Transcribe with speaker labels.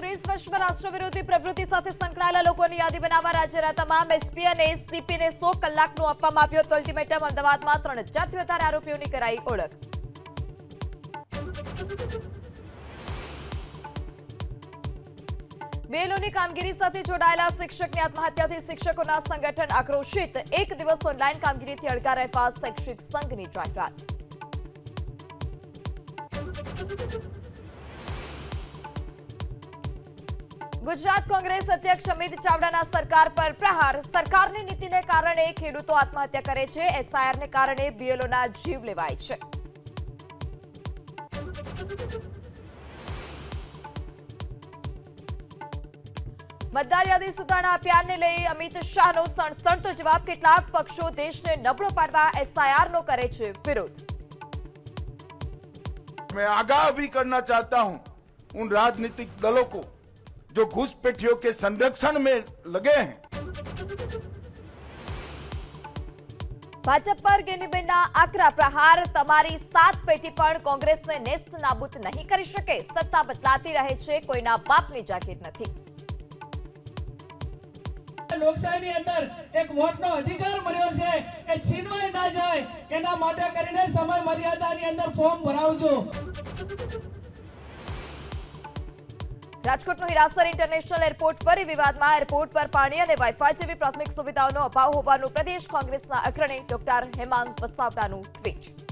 Speaker 1: ત્રીસ વર્ષમાં રાષ્ટ્ર વિરોધી પ્રવૃત્તિ સાથે સંકળાયેલા લોકોની યાદી બનાવવા રાજ્યના તમામ એસપી અને સીપીને 100 કલાકનું આપવામાં આવ્યું હતું અલ્ટિમેટમ. અમદાવાદમાં 3000થી વધારે આરોપીઓની કરાઈ ઓળખ. બેલોની કામગીરી સાથે જોડાયેલા શિક્ષકની આત્મહત્યાથી શિક્ષકોના સંગઠન આક્રોશિત. એક દિવસ ઓનલાઈન કામગીરીથી અડગા રહેવા શૈક્ષિક સંઘની જાહેરાત. ગુજરાત કોંગ્રેસ અધ્યક્ષ અમિત ચાવડાના સરકાર પર પ્રહાર. સરકારની નીતિને કારણે ખેડૂતો આત્મહત્યા કરે છે. એસઆઈઆરને કારણે બીએલઓના જીવ લેવાય છે. મતદાર યાદી સુધારણા અભિયાનને લઈ અમિત શાહનો સણસણતો જવાબ. કેટલાક પક્ષો દેશને નબળો પાડવા એસઆઈઆરનો કરે છે વિરોધ.
Speaker 2: मैं आगाह भी करना चाहता हूं उन राजनीतिक दलों को जो घुसपैठियों के संरक्षण में लगे हैं.
Speaker 1: ભાજપ પર ગેનીબેનના આકરા પ્રહાર. તમારી 7 પેટી પણ કોંગ્રેસને નેસ્ત નાબૂદ નહીં કરી શકે. સત્તા બદલાતી રહે છે, કોઈના બાપની જાગીર નથી.
Speaker 3: લોકશાહીની અંદર એક વોટનો અધિકાર મળ્યો છે એ છીનવાઈ ના જાય એના માટે કરીને સમય મર્યાદાની અંદર ફોર્મ ભરાવજો.
Speaker 1: રાજકોટનો હીરાસર ઇન્ટરનેશનલ એરપોર્ટ ફરી વિવાદમાં. એરપોર્ટ પર પાણી અને વાઈફાઈ જેવી પ્રાથમિક સુવિધાઓનો અભાવ હોવાનું પ્રદેશ કોંગ્રેસના અગ્રણી ડોક્ટર હેમાંગ વસાવડાનું ટ્વીટ.